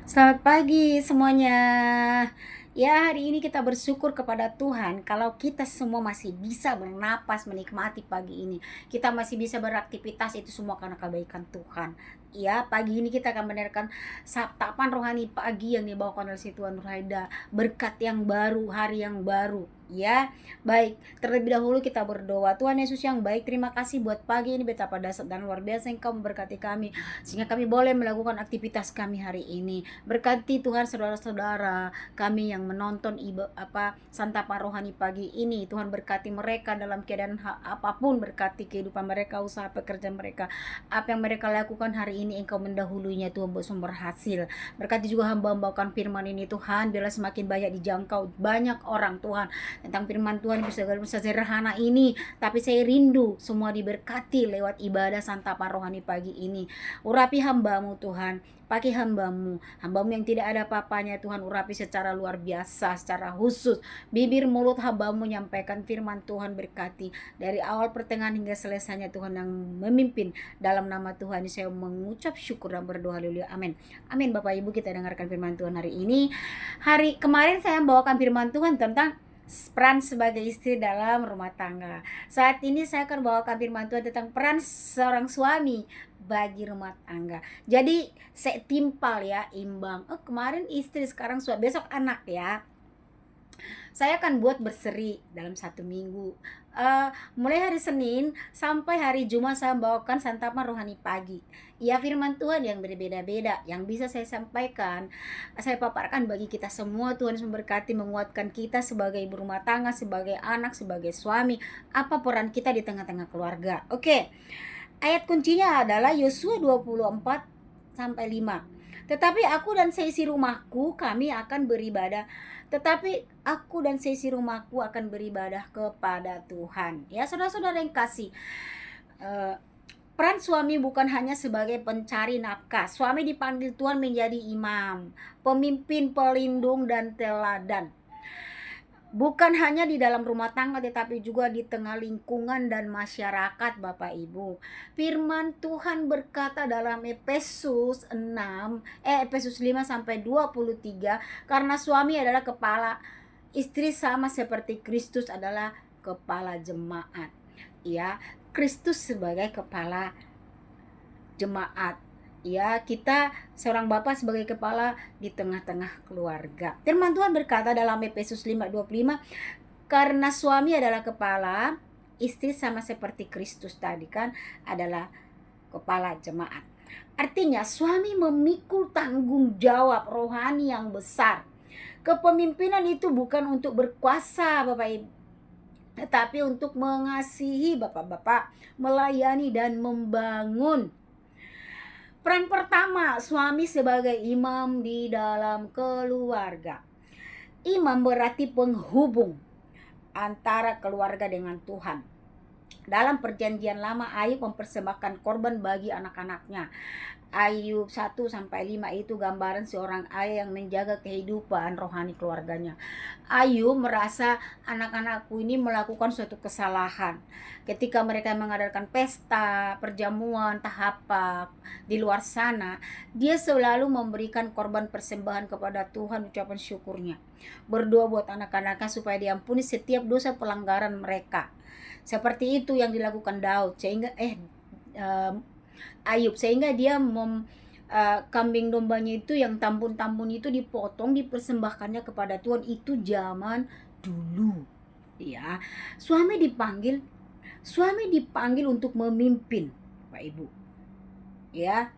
Selamat pagi semuanya. Ya, hari ini kita bersyukur kepada Tuhan kalau kita semua masih bisa bernapas menikmati pagi ini. Kita masih bisa beraktivitas, itu semua karena kebaikan Tuhan. Ya, pagi ini kita akan mendengarkan saptapan rohani pagi yang dibawakan oleh si Tuhan Nurhaida. Berkat yang baru, hari yang baru. Ya, baik. Terlebih dahulu kita berdoa. Tuhan Yesus yang baik, terima kasih buat pagi ini, betapa dahsyat dan luar biasa Engkau memberkati kami sehingga kami boleh melakukan aktivitas kami hari ini. Berkati Tuhan saudara-saudara kami yang menonton santapan rohani pagi ini. Tuhan berkati mereka dalam keadaan apapun, berkati kehidupan mereka, usaha pekerjaan mereka. Apa yang mereka lakukan hari ini Engkau mendahulunya Tuhan buat sumber hasil. Berkati juga hamba-hambakan firman ini Tuhan, biarlah semakin banyak dijangkau banyak orang Tuhan tentang firman Tuhan bisa sederhana ini, tapi saya rindu semua diberkati lewat ibadah santapan rohani pagi ini. Urapi hambamu Tuhan, pakai hambamu yang tidak ada apa-apanya Tuhan, urapi secara luar biasa, secara khusus bibir mulut hambamu menyampaikan firman Tuhan. Berkati dari awal pertengahan hingga selesainya Tuhan yang memimpin. Dalam nama Tuhan saya mengucap syukur dan berdoa, haleluya, amin. Amin. Bapak Ibu, kita dengarkan firman Tuhan hari ini. Hari kemarin saya membawakan firman Tuhan tentang peran sebagai istri dalam rumah tangga. Saat ini saya akan bawakan firman Tuhan tentang peran seorang suami bagi rumah tangga. Jadi setimpal ya, imbang. Kemarin istri, sekarang suami, besok anak ya. Saya akan buat berseri dalam 1 minggu. Mulai hari Senin sampai hari Jumat saya membawakan santapan rohani pagi. Ya, firman Tuhan yang berbeda-beda yang bisa saya sampaikan, saya paparkan bagi kita semua. Tuhan memberkati, menguatkan kita sebagai ibu rumah tangga, sebagai anak, sebagai suami, apa peran kita di tengah-tengah keluarga. Oke. Ayat kuncinya adalah Yosua 24-5. Tetapi aku dan seisi rumahku kami akan beribadah. Tetapi aku dan seisi rumahku akan beribadah kepada Tuhan. Ya, saudara-saudara yang kasih, peran suami bukan hanya sebagai pencari nafkah. Suami dipanggil Tuhan menjadi imam, pemimpin, pelindung, dan teladan. Bukan hanya di dalam rumah tangga, tetapi juga di tengah lingkungan dan masyarakat, Bapak Ibu. Firman Tuhan berkata dalam Efesus 5-23, karena suami adalah kepala, istri sama seperti Kristus adalah kepala jemaat. Ya, Kristus sebagai kepala jemaat. Ya, kita seorang bapak sebagai kepala di tengah-tengah keluarga. Firman Tuhan berkata dalam Efesus 5:25, karena suami adalah kepala, istri sama seperti Kristus tadi kan adalah kepala jemaat. Artinya suami memikul tanggung jawab rohani yang besar. Kepemimpinan itu bukan untuk berkuasa, Bapak Ibu, tetapi untuk mengasihi bapak-bapak, melayani dan membangun. Peran pertama, suami sebagai imam di dalam keluarga. Imam berarti penghubung antara keluarga dengan Tuhan. Dalam perjanjian lama, Ayub mempersembahkan korban bagi anak-anaknya. Ayub 1-5 itu gambaran seorang ayah yang menjaga kehidupan rohani keluarganya. Ayub merasa anak-anakku ini melakukan suatu kesalahan. Ketika mereka mengadakan pesta, perjamuan, tahap di luar sana, dia selalu memberikan korban persembahan kepada Tuhan, ucapan syukurnya. Berdoa buat anak-anaknya supaya diampuni setiap dosa pelanggaran mereka. Seperti itu yang dilakukan Daud, sehingga Ayub, sehingga dia kambing dombanya itu yang tambun-tambun itu dipotong, dipersembahkannya kepada Tuhan. Itu zaman dulu. Ya, suami dipanggil untuk memimpin, Pak Ibu. Ya.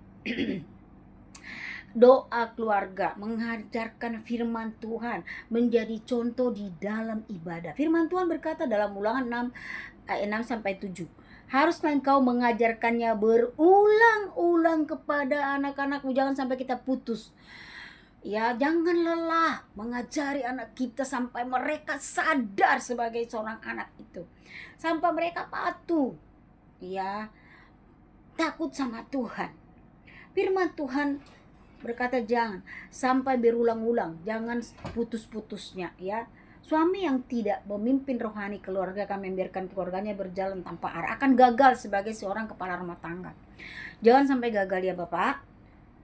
Doa keluarga, mengajarkan firman Tuhan, menjadi contoh di dalam ibadah. Firman Tuhan berkata dalam Ulangan 6-7, haruslah engkau mengajarkannya berulang-ulang kepada anak-anakmu. Jangan sampai kita putus. Ya, jangan lelah mengajari anak kita sampai mereka sadar sebagai seorang anak itu. Sampai mereka patuh. Ya, takut sama Tuhan. Firman Tuhan berkata jangan sampai berulang-ulang, jangan putus-putusnya ya. Suami yang tidak memimpin rohani keluarga akan membiarkan keluarganya berjalan tanpa arah, akan gagal sebagai seorang kepala rumah tangga. Jangan sampai gagal ya Bapak.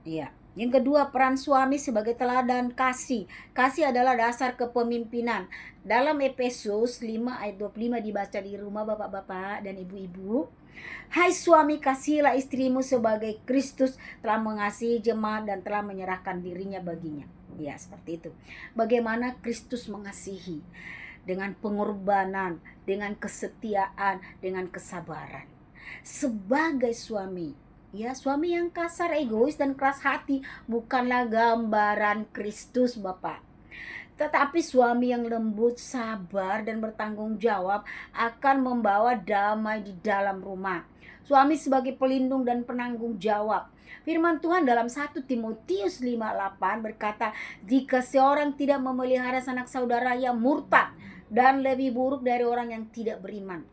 Iya. Yang kedua, peran suami sebagai teladan kasih. Kasih adalah dasar kepemimpinan. Dalam Efesus 5 ayat 25 dibaca di rumah bapak-bapak dan ibu-ibu. Hai suami, kasihilah istrimu sebagai Kristus telah mengasihi jemaat dan telah menyerahkan dirinya baginya. Ya, seperti itu. Bagaimana Kristus mengasihi? Dengan pengorbanan, dengan kesetiaan, dengan kesabaran. Sebagai suami, ya, suami yang kasar, egois, dan keras hati bukanlah gambaran Kristus, Bapak. Tetapi suami yang lembut, sabar, dan bertanggung jawab akan membawa damai di dalam rumah. Suami sebagai pelindung dan penanggung jawab. Firman Tuhan dalam 1 Timotius 5:8 berkata, jika seorang tidak memelihara sanak saudara yang murtad dan lebih buruk dari orang yang tidak beriman.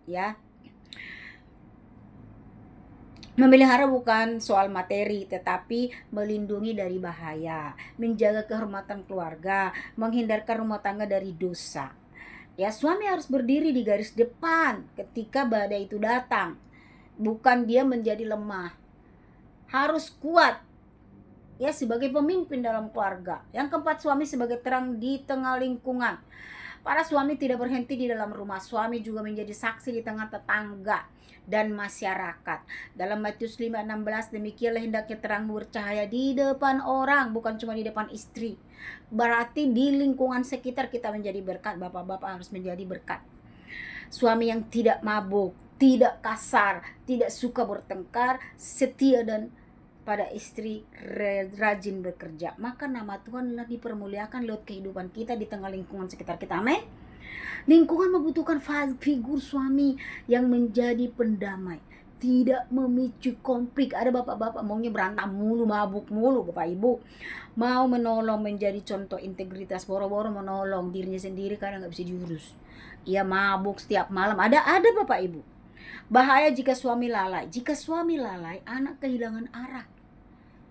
Ya, memelihara bukan soal materi, tetapi melindungi dari bahaya, menjaga kehormatan keluarga, menghindarkan rumah tangga dari dosa. Ya, suami harus berdiri di garis depan ketika badai itu datang. Bukan dia menjadi lemah. Harus kuat. Ya, sebagai pemimpin dalam keluarga. Yang keempat, suami sebagai terang di tengah lingkungan. Para suami tidak berhenti di dalam rumah. Suami juga menjadi saksi di tengah tetangga dan masyarakat. Dalam Matius 5:16, demikianlah hendaknya terangmu bercahaya di depan orang, bukan cuma di depan istri. Berarti di lingkungan sekitar kita menjadi berkat. Bapak-bapak harus menjadi berkat. Suami yang tidak mabuk, tidak kasar, tidak suka bertengkar, setia dan pada istri, rajin bekerja, maka nama Tuhan adalah dipermuliakan lewat kehidupan kita di tengah lingkungan sekitar kita. Amin. Lingkungan membutuhkan figur suami yang menjadi pendamai, tidak memicu konflik. Ada bapak-bapak maunya berantem mulu, mabuk mulu, bapak ibu. Mau menolong, menjadi contoh integritas, boro-boro menolong dirinya sendiri karena nggak bisa diurus. Ia mabuk setiap malam. Ada bapak ibu. Bahaya jika suami lalai. Jika suami lalai, anak kehilangan arah.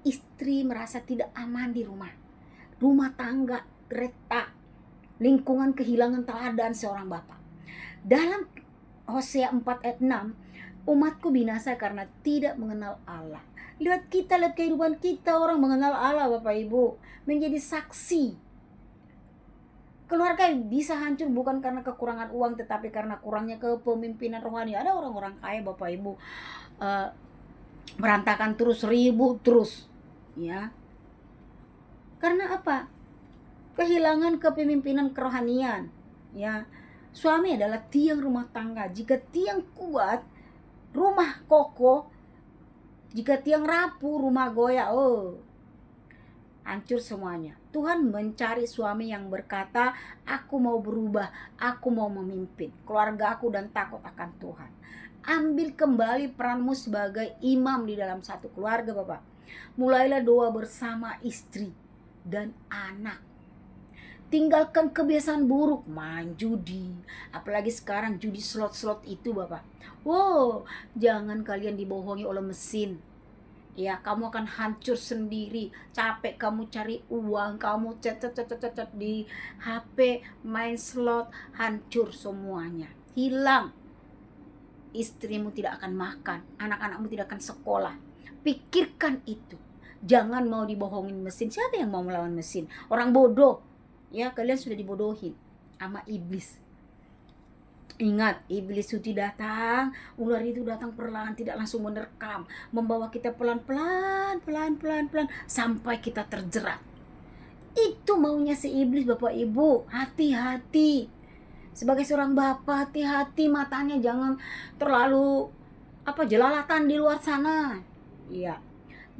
Istri merasa tidak aman di rumah. Rumah tangga retak. Lingkungan kehilangan teladan seorang bapak. Dalam Hosea 4 ayat 6, umatku binasa karena tidak mengenal Allah. Lihat kehidupan kita, orang mengenal Allah, bapak ibu. Menjadi saksi. Keluarga bisa hancur bukan karena kekurangan uang, tetapi karena kurangnya kepemimpinan rohani. Ada orang-orang kaya, bapak ibu, berantakan terus, ribut terus, ya. Karena apa? Kehilangan kepemimpinan kerohanian, ya. Suami adalah tiang rumah tangga. Jika tiang kuat, rumah kokoh. Jika tiang rapuh, rumah goyah. Hancur semuanya. Tuhan mencari suami yang berkata, aku mau berubah, aku mau memimpin keluarga aku dan takut akan Tuhan. Ambil kembali peranmu sebagai imam di dalam satu keluarga, Bapak. Mulailah doa bersama istri dan anak. Tinggalkan kebiasaan buruk, main judi. Apalagi sekarang judi slot-slot itu, Bapak. Wow, jangan kalian dibohongi oleh mesin. Ya, kamu akan hancur sendiri. Capek kamu cari uang, kamu chat di HP, main slot, hancur semuanya. Hilang. Istrimu tidak akan makan, anak-anakmu tidak akan sekolah. Pikirkan itu. Jangan mau dibohongin mesin. Siapa yang mau melawan mesin? Orang bodoh. Ya, kalian sudah dibodohin sama iblis. Ingat, iblis itu datang, ular itu datang perlahan, tidak langsung menerkam, membawa kita pelan-pelan sampai kita terjerat. Itu maunya si iblis, Bapak Ibu. Hati-hati. Sebagai seorang bapak, hati-hati, matanya jangan terlalu jelalatan di luar sana. Iya.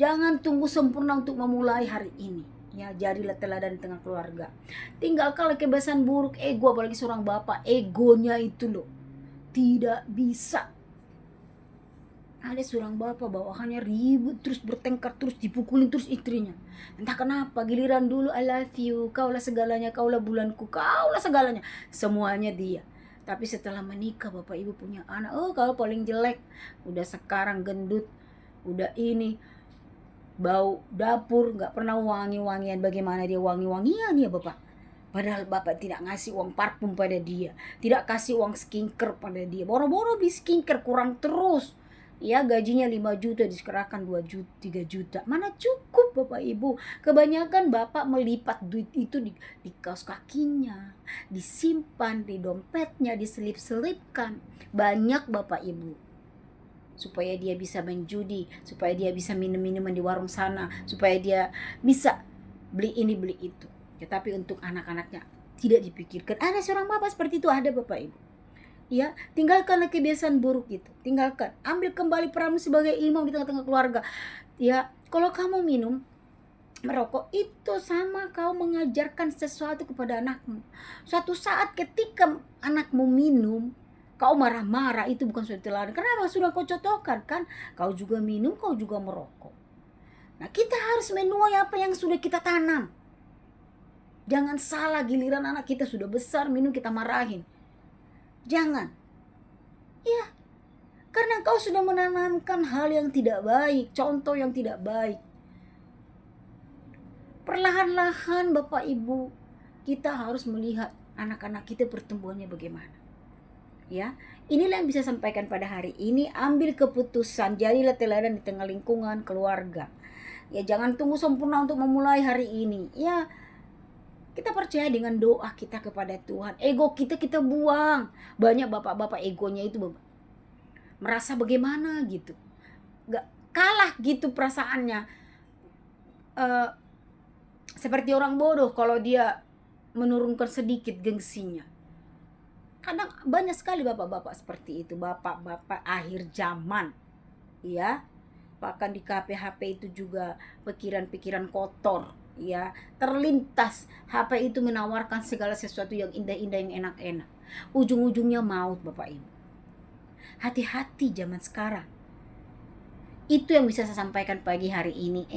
Jangan tunggu sempurna untuk memulai hari ini. Ya, jadilah teladan di tengah keluarga. Tinggalkanlah kebiasaan buruk ego, apalagi seorang bapak, egonya itu loh tidak bisa. Ada seorang bapak bawahannya ribut terus, bertengkar terus, dipukulin terus istrinya. Entah kenapa, giliran dulu I love you, kaulah segalanya, kaulah bulanku, kaulah segalanya, semuanya dia. Tapi setelah menikah, bapak ibu punya anak, kau paling jelek. Udah sekarang gendut, udah ini, bau dapur, gak pernah wangi-wangian. Bagaimana dia wangi-wangian ya bapak? Padahal bapak tidak ngasih uang parfum pada dia, tidak kasih uang skincare pada dia. Boro-boro beli skincare, kurang terus. Ya gajinya 5 juta dikerahkan 2 juta, 3 juta. Mana cukup Bapak Ibu. Kebanyakan Bapak melipat duit itu di kaos kakinya, disimpan di dompetnya, diselip-selipkan. Banyak Bapak Ibu. Supaya dia bisa main judi, supaya dia bisa minum-minuman di warung sana, supaya dia bisa beli ini beli itu. Tetapi untuk anak-anaknya tidak dipikirkan. Ada seorang bapak seperti itu, ada Bapak Ibu. Ya, tinggalkanlah kebiasaan buruk itu. Tinggalkan. Ambil kembali peranmu sebagai imam di tengah-tengah keluarga. Ya, kalau kamu minum, merokok, itu sama kau mengajarkan sesuatu kepada anakmu. Suatu saat ketika anakmu minum, kau marah-marah, itu bukan suatu teladan. Kenapa? Sudah kau contohkan kan? Kau juga minum, kau juga merokok. Nah, kita harus menuai apa yang sudah kita tanam. Jangan salah, giliran anak kita sudah besar minum kita marahin. Jangan. Ya, karena kau sudah menanamkan hal yang tidak baik, contoh yang tidak baik. Perlahan-lahan Bapak Ibu, kita harus melihat anak-anak kita pertumbuhannya bagaimana. Ya, inilah yang bisa sampaikan pada hari ini. Ambil keputusan, jadilah teladan di tengah lingkungan keluarga. Ya, jangan tunggu sempurna untuk memulai hari ini. Ya, kita percaya dengan doa kita kepada Tuhan. Ego kita buang. Banyak bapak-bapak egonya itu merasa bagaimana gitu, gak kalah gitu perasaannya. Seperti orang bodoh kalau dia menurunkan sedikit gengsinya. Kadang banyak sekali bapak-bapak seperti itu, bapak-bapak akhir zaman. Ya, bahkan di HP itu juga pikiran-pikiran kotor. Ya, terlintas. HP itu menawarkan segala sesuatu yang indah-indah, yang enak-enak. Ujung-ujungnya maut Bapak Ibu. Hati-hati zaman sekarang. Itu yang bisa saya sampaikan pagi hari ini.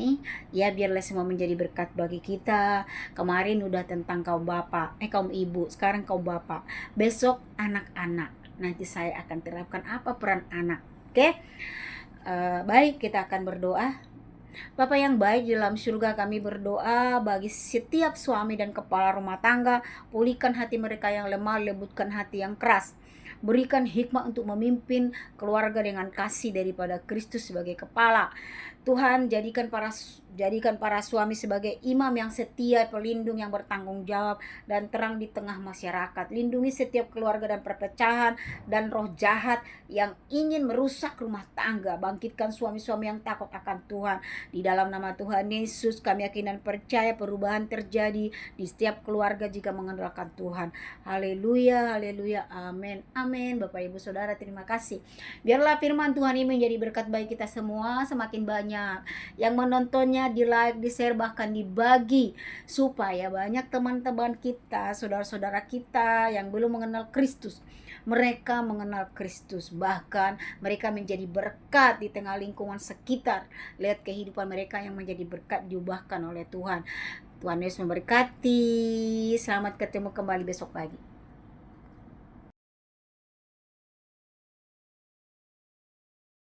Ya, biarlah semua menjadi berkat bagi kita. Kemarin udah tentang kaum bapak, kaum ibu. Sekarang kaum bapak. Besok anak-anak. Nanti saya akan terapkan apa peran anak. Oke? Baik, kita akan berdoa. Bapa yang baik, di dalam surga kami berdoa bagi setiap suami dan kepala rumah tangga. Pulihkan hati mereka yang lemah, lembutkan hati yang keras. Berikan hikmah untuk memimpin keluarga dengan kasih daripada Kristus sebagai kepala. Tuhan, jadikan para suami sebagai imam yang setia, pelindung yang bertanggung jawab, dan terang di tengah masyarakat. Lindungi setiap keluarga dan perpecahan dan roh jahat yang ingin merusak rumah tangga. Bangkitkan suami-suami yang takut akan Tuhan. Di dalam nama Tuhan Yesus, kami yakin dan percaya perubahan terjadi di setiap keluarga jika mengandalkan Tuhan. Haleluya, haleluya, amin, amin. Bapak Ibu Saudara, terima kasih. Biarlah firman Tuhan ini menjadi berkat bagi kita semua, semakin banyak yang menontonnya, di like, di share, bahkan dibagi, supaya banyak teman-teman kita, saudara-saudara kita yang belum mengenal Kristus, mereka mengenal Kristus, bahkan mereka menjadi berkat di tengah lingkungan sekitar. Lihat kehidupan mereka yang menjadi berkat diubahkan oleh Tuhan. Tuhan Yesus memberkati. Selamat ketemu kembali besok pagi.